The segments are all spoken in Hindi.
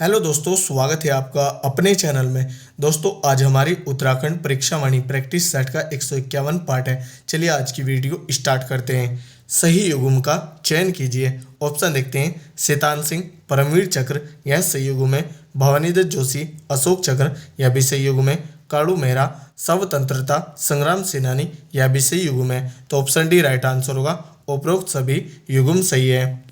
हेलो दोस्तों, स्वागत है आपका अपने चैनल में। दोस्तों, आज हमारी उत्तराखंड परीक्षा वाणी प्रैक्टिस सेट का 151 पार्ट है। चलिए आज की वीडियो स्टार्ट करते हैं। सही युग्म का चयन कीजिए। ऑप्शन देखते हैं। शैतान सिंह, परमवीर चक्र, यह सही युग्म है। भवानीदत्त जोशी, अशोक चक्र, यह भी सही युग्म है। काड़ू मेहरा, स्वतंत्रता संग्राम सेनानी, यह भी सही युग्म है। तो ऑप्शन डी राइट आंसर होगा। उपरोक्त सभी युग्म सही है।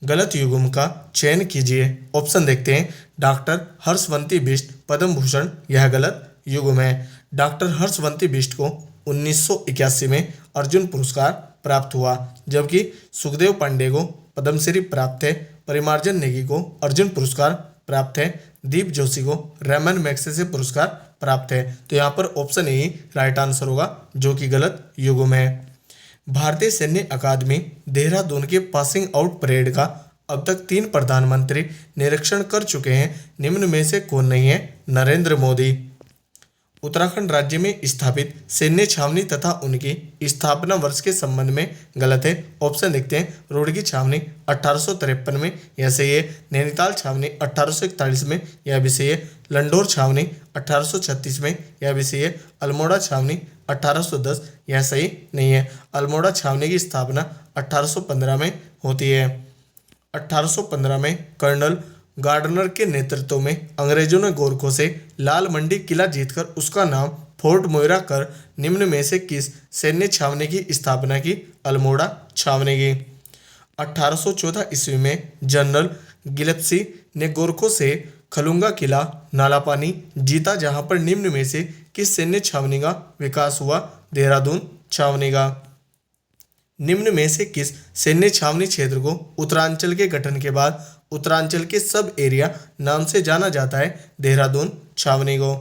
गलत युग्म का चयन कीजिए। ऑप्शन देखते हैं। डॉक्टर हर्षवंती बिष्ट, पद्म भूषण, यह गलत युग्म है। डॉक्टर हर्षवंती बिष्ट को 1981 में अर्जुन पुरस्कार प्राप्त हुआ, जबकि सुखदेव पांडे को पद्मश्री प्राप्त है। परिमार्जन नेगी को अर्जुन पुरस्कार प्राप्त है। दीप जोशी को रैमन मैग्सेसे पुरस्कार प्राप्त है। तो यहाँ पर ऑप्शन ए राइट आंसर होगा, जो कि गलत युग्म है। भारतीय सैन्य अकादमी देहरादून के पासिंग आउट परेड का अब तक 3 प्रधानमंत्री निरीक्षण कर चुके हैं। निम्न में से कौन नहीं है? नरेंद्र मोदी। उत्तराखंड राज्य में स्थापित सैन्य छावनी तथा उनकी स्थापना वर्ष के संबंध में गलत है। ऑप्शन देखते हैं। रुड़की छावनी 1853 में, यह सही है। नैनीताल छावनी 1841 में, यह भी सही है। लंडौर छावनी 1836 में, यह भी सही है। अल्मोड़ा छावनी 1810, यह सही नहीं है। अल्मोड़ा छावनी की स्थापना 1815 में होती है। 1815 में कर्नल गार्डनर के नेतृत्व में अंग्रेजों ने गोरखों से लाल मंडी किला जीतकर उसका नाम फोर्ट मोइरा कर निम्न में से किस सैन्य छावनी की स्थापना की? अल्मोड़ा छावनी की। 1814 ईस्वी में जनरल गिलेप्सी ने गोरखों से खलुंगा किला नालापानी जीता, जहां पर निम्न में से किस सैन्य छावनी का विकास हुआ? देहरादून छावनी का। निम्न में से किस सैन्य छावनी क्षेत्र को उत्तरांचल के गठन के बाद उत्तरांचल के सब एरिया नाम से जाना जाता है? देहरादून छावनी को।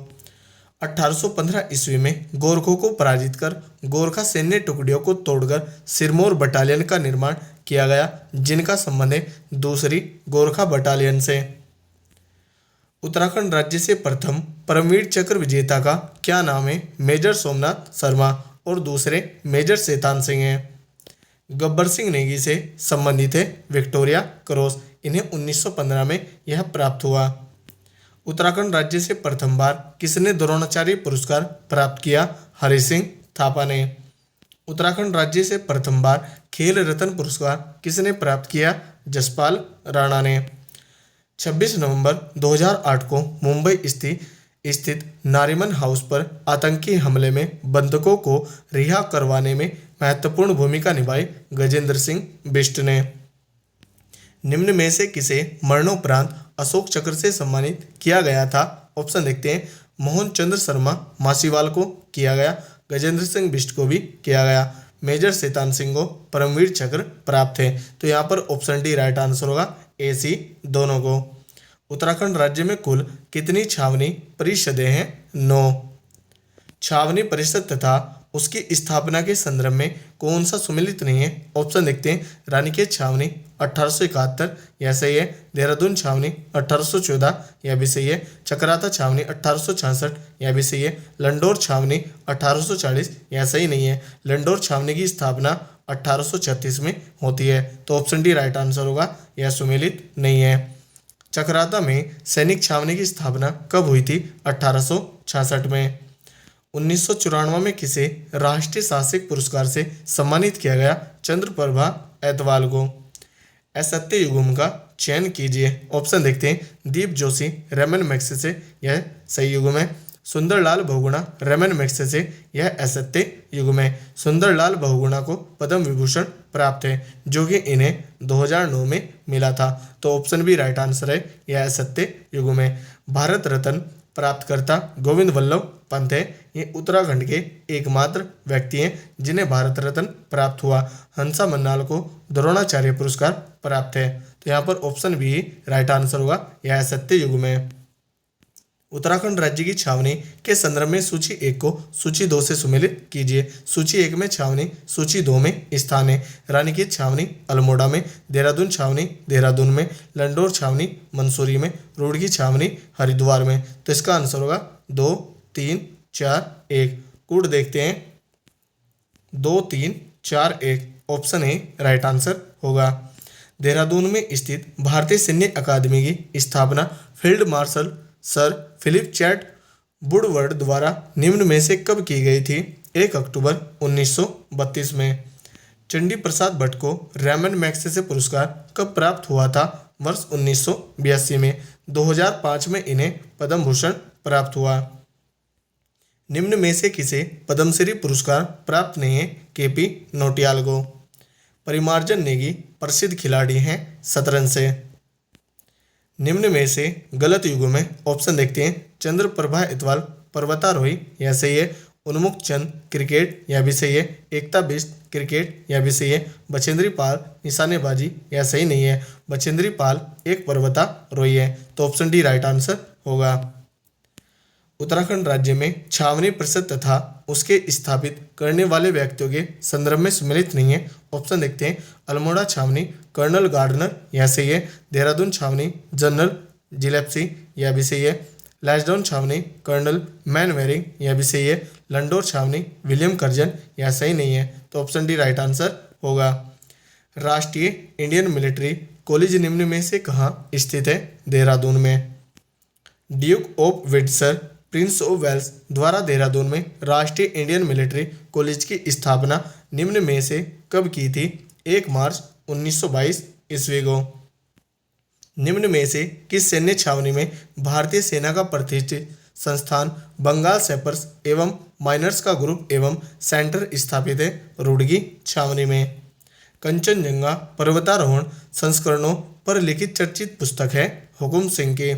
1815 ईस्वी में गोरखों को पराजित कर गोरखा सैन्य टुकड़ियों को तोड़कर सिरमौर बटालियन का निर्माण किया गया, जिनका संबंध है दूसरी गोरखा बटालियन से। उत्तराखंड राज्य से प्रथम परमवीर चक्र विजेता का क्या नाम है? मेजर सोमनाथ शर्मा और दूसरे मेजर शैतान सिंह हैं। गब्बर सिंह नेगी से संबंधित है विक्टोरिया क्रॉस, इन्हें 1915 में यह प्राप्त हुआ। उत्तराखंड राज्य से प्रथम बार किसने द्रोणाचार्य पुरस्कार प्राप्त किया? हरि सिंह थापा ने। उत्तराखंड राज्य से प्रथम बार खेल रत्न पुरस्कार किसने प्राप्त किया? जसपाल राणा ने। 26 नवंबर 2008 को मुंबई स्थित नारीमन हाउस पर आतंकी हमले में बंधकों को रिहा करवाने में महत्वपूर्ण भूमिका निभाई गजेंद्र सिंह बिष्ट ने। निम्न में से किसे मरणोपरांत अशोक चक्र से सम्मानित किया गया था? ऑप्शन देखते हैं। मोहन चंद्र शर्मा मासीवाल को किया गया, गजेंद्र सिंह बिष्ट को भी किया गया। मेजर शैतान सिंह को परमवीर चक्र प्राप्त है। तो यहाँ पर ऑप्शन डी राइट आंसर होगा, ए सी दोनों को। उत्तराखंड राज्य में कुल कितनी छावनी परिषदें हैं? 9। छावनी परिषद तथा उसकी स्थापना के संदर्भ में कौन सा सुमेलित नहीं है? ऑप्शन देखते हैं। रानीखेत छावनी 1871, यह सही है। देहरादून छावनी 1814, यह भी सही है। चकराता छावनी 1866, यह भी सही है। लंडौर छावनी 1840, यह सही नहीं है। लंडौर छावनी की स्थापना 1836 में होती है। तो ऑप्शन डी राइट आंसर होगा, यह सुमेलित नहीं है। चकराता में सैनिक छावनी की स्थापना कब हुई थी? 1866 में। 1994 में किसे राष्ट्रीय साहसिक पुरस्कार से सम्मानित किया गया? चंद्रप्रभा ऐतवाल को। असत्य युग्म का चयन कीजिए। ऑप्शन देखते हैं। दीप जोशी, रैमन मैग्सेसे, यह सही युग्म है। सुंदरलाल बहुगुणा, रैमन मैग्सेसे, यह असत्य युग्म है। सुंदरलाल बहुगुणा को पद्म विभूषण प्राप्त है, जो कि इन्हें 2009 में मिला था। तो ऑप्शन बी राइट आंसर है, यह असत्य युग्म है। भारत रत्न प्राप्तकर्ता गोविंद वल्लभ पंत है। ये उत्तराखंड के एकमात्र व्यक्ति हैं जिन्हें भारत रत्न प्राप्त हुआ। हंसा मन्नाल को द्रोणाचार्य पुरस्कार प्राप्त है। तो यहाँ पर ऑप्शन बी राइट आंसर होगा, यह सत्य युग्म है। उत्तराखंड राज्य की छावनी के संदर्भ में सूची 1 को सूची 2 से सुमेलित कीजिए। सूची 1 में छावनी, सूची 2 में स्थान है। रानीखेत छावनी अल्मोड़ा में, देहरादून छावनी देहरादून में, लंडौर छावनी मंसूरी में, रुड़की छावनी हरिद्वार में। तो इसका आंसर होगा 2, 3, 4, 1। कूट देखते हैं। 2, 3, 4, 1 ऑप्शन ए राइट आंसर होगा। देहरादून में स्थित भारतीय सैन्य अकादमी की स्थापना field marshal sir Philip Chetwode द्वारा निम्न में से कब की गई थी? 1 अक्टूबर 1932 में। चंडी प्रसाद भट्ट को रैमन मैग्सेसे पुरस्कार कब प्राप्त हुआ था? वर्ष 1982 में। 2005 में इन्हें पद्म भूषण प्राप्त हुआ। निम्न में से किसे पद्मश्री पुरस्कार प्राप्त नहीं है? केपी नौटियाल को। परिमार्जन नेगी प्रसिद्ध खिलाड़ी हैं शतरंज से। निम्न में से गलत युगों में ऑप्शन देखते हैं। चंद्रप्रभा इतवाल पर्वतारोही, यह सही है। उन्मुक्त चंद क्रिकेट, यह भी सही है। एकता बिष्ट क्रिकेट, यह भी सही है। बछेंद्री पाल निशानेबाजी, यह सही नहीं है। बछेंद्री पाल एक पर्वतारोही है, तो ऑप्शन डी राइट आंसर होगा। उत्तराखंड राज्य में छावनी परिषद तथा उसके स्थापित करने वाले व्यक्तियों के संदर्भ में सम्मिलित नहीं है। ऑप्शन देखते हैं। अल्मोड़ा छावनी कर्नल गार्डनर, यह सही है। देहरादून छावनी जनरल जिलेप्सी, यह भी सही है। लैंसडाउन छावनी कर्नल मैनवेरिंग, यह भी सही है। लंडोर छावनी विलियम कर्जन, यह सही नहीं है, तो ऑप्शन डी राइट आंसर होगा। राष्ट्रीय इंडियन मिलिट्री कॉलेज निम्न में से कहाँ स्थित है? देहरादून में। Duke of Windsor Prince of Wales द्वारा देहरादून में राष्ट्रीय इंडियन मिलिट्री कॉलेज की स्थापना निम्न में से कब की थी? 1 मार्च 1922 ईस्वी को। निम्न में से किस सैन्य छावनी में भारतीय सेना का प्रतिष्ठित संस्थान बंगाल सैपर्स एवं माइनर्स का ग्रुप एवं सेंटर स्थापित है? रुड़की छावनी में। कंचनजंगा पर्वतारोहण संस्करणों पर लिखित चर्चित पुस्तक है हुकुम सिंह की।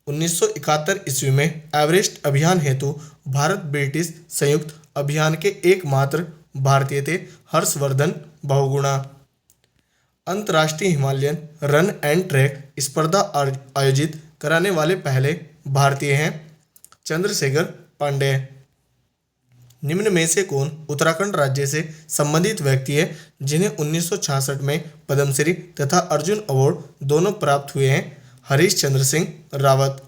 1971 ईस्वी में एवरेस्ट अभियान हेतु भारत ब्रिटिश संयुक्त अभियान के एकमात्र भारतीय थे हर्षवर्धन बहुगुणा। अंतर्राष्ट्रीय हिमालयन रन एंड ट्रैक स्पर्धा आयोजित कराने वाले पहले भारतीय हैं चंद्रशेखर पांडे। निम्न में से कौन उत्तराखंड राज्य से संबंधित व्यक्ति है जिन्हें 1966 में पद्मश्री तथा अर्जुन अवार्ड दोनों प्राप्त हुए हैं? हरीश चंद्र सिंह रावत।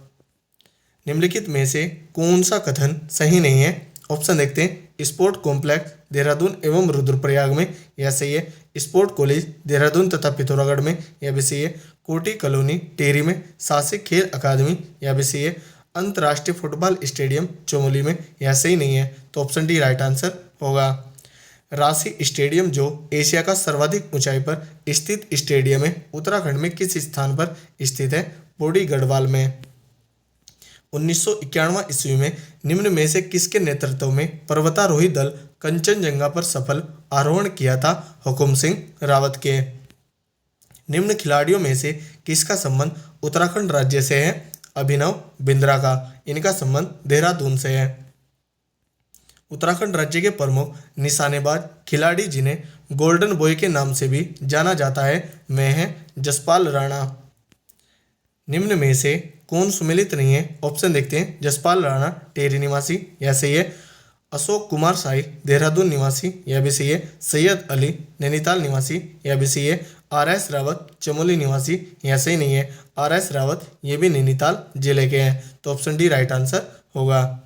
निम्नलिखित में से कौन सा कथन सही नहीं है? ऑप्शन देखते हैं। स्पोर्ट कॉम्प्लेक्स देहरादून एवं रुद्रप्रयाग में, यह सही है। स्पोर्ट कॉलेज देहरादून तथा पिथौरागढ़ में, यह भी सही है। कोटी कॉलोनी टेहरी में साहसिक खेल अकादमी, यह भी सही है। अंतर्राष्ट्रीय फुटबॉल स्टेडियम चमोली में, यह सही नहीं है, तो ऑप्शन डी राइट आंसर होगा। राशि स्टेडियम जो एशिया का सर्वाधिक ऊंचाई पर स्थित स्टेडियम है उत्तराखंड में किस स्थान पर स्थित है? पौड़ी गढ़वाल में। 1991 ईस्वी में निम्न में से किसके नेतृत्व में पर्वतारोही दल कंचनजंगा पर सफल आरोहण किया था? हुकुम सिंह रावत के। निम्न खिलाड़ियों में से किसका संबंध उत्तराखंड राज्य से है? अभिनव बिंद्रा का। इनका संबंध देहरादून से है। उत्तराखंड राज्य के प्रमुख निशानेबाज खिलाड़ी जिन्हें गोल्डन बॉय के नाम से भी जाना जाता है वे हैं जसपाल राणा। निम्न में से कौन सुमेलित नहीं है? ऑप्शन देखते हैं। जसपाल राणा टेहरी निवासी, यह सही है। अशोक कुमार शाही देहरादून निवासी, यह भी सही है। सैयद अली नैनीताल निवासी, यह भी सही है। RS रावत चमोली निवासी, यह सही नहीं है। RS रावत ये भी नैनीताल जिले के हैं, तो ऑप्शन डी राइट आंसर होगा।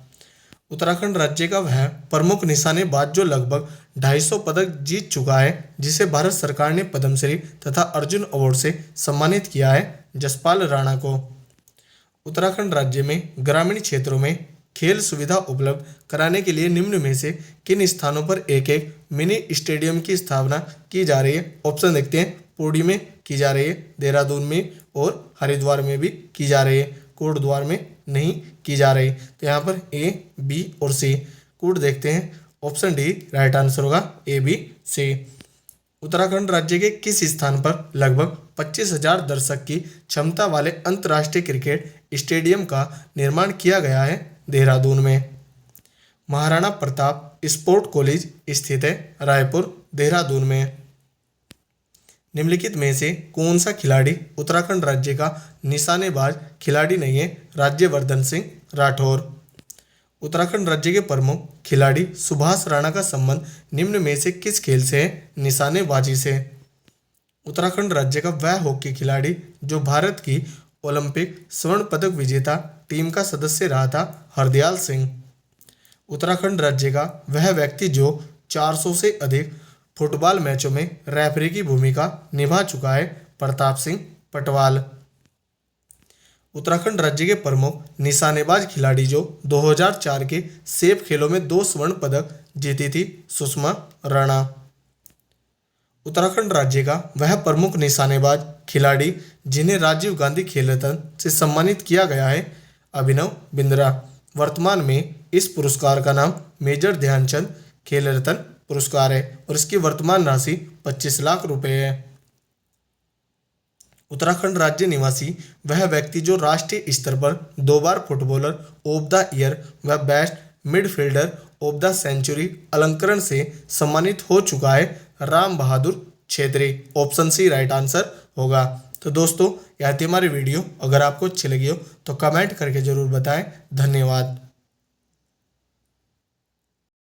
उत्तराखंड राज्य का वह प्रमुख निशानेबाज जो लगभग 250 पदक जीत चुका है जिसे भारत सरकार ने पद्मश्री तथा अर्जुन अवार्ड से सम्मानित किया है, जसपाल राणा को। उत्तराखंड राज्य में ग्रामीण क्षेत्रों में खेल सुविधा उपलब्ध कराने के लिए निम्न में से किन स्थानों पर एक एक मिनी स्टेडियम की स्थापना की जा रही है? ऑप्शन देखते हैं। पौड़ी में की जा रही है, देहरादून में और हरिद्वार में भी की जा रही है, कोटद्वार में नहीं की जा रही। तो यहाँ पर A, B और C कोड देखते हैं। ऑप्शन डी राइट आंसर होगा A, B, C। उत्तराखंड राज्य के किस स्थान पर लगभग 25,000 दर्शक की क्षमता वाले अंतर्राष्ट्रीय क्रिकेट स्टेडियम का निर्माण किया गया है? देहरादून में। महाराणा प्रताप स्पोर्ट कॉलेज स्थित है रायपुर देहरादून में। निम्नलिखित में से कौन सा खिलाड़ी उत्तराखंड राज्य का निशानेबाज खिलाड़ी नहीं है? राज्यवर्धन सिंह राठौर। उत्तराखंड राज्य के प्रमुख खिलाड़ी सुभाष राणा का संबंध निम्न में से किस खेल से है? निशानेबाजी से। उत्तराखंड राज्य का वह हॉकी खिलाड़ी जो भारत की ओलंपिक स्वर्ण पदक विजेता टीम का सदस्य रहा था, हरदयाल सिंह। उत्तराखंड राज्य का वह व्यक्ति जो 400 से अधिक फुटबॉल मैचों में रेफरी की भूमिका निभा चुका है? प्रताप सिंह पटवाल। उत्तराखंड राज्य के प्रमुख निशानेबाज खिलाड़ी जो 2004 के सेफ खेलों में 2 स्वर्ण पदक जीती थी? सुषमा राणा। उत्तराखंड राज्य का वह प्रमुख निशानेबाज खिलाड़ी जिन्हें राजीव गांधी खेल रत्न से सम्मानित किया गया है? अभिनव बिंद्रा। वर्तमान में इस पुरस्कार का नाम मेजर ध्यानचंद खेल रत्न पुरस्कार है और इसकी वर्तमान राशि 25 लाख रुपए है। उत्तराखंड राज्य निवासी वह व्यक्ति जो राष्ट्रीय स्तर पर 2 बार फुटबॉलर ऑफ द ईयर व best midfielder of the century अलंकरण से सम्मानित हो चुका है? Ram Bahadur Chhetri. Option C right answer होगा। तो दोस्तों, यह थी हमारी वीडियो। अगर आपको अच्छी लगी हो तो कमेंट करके जरूर बताएं। धन्यवाद।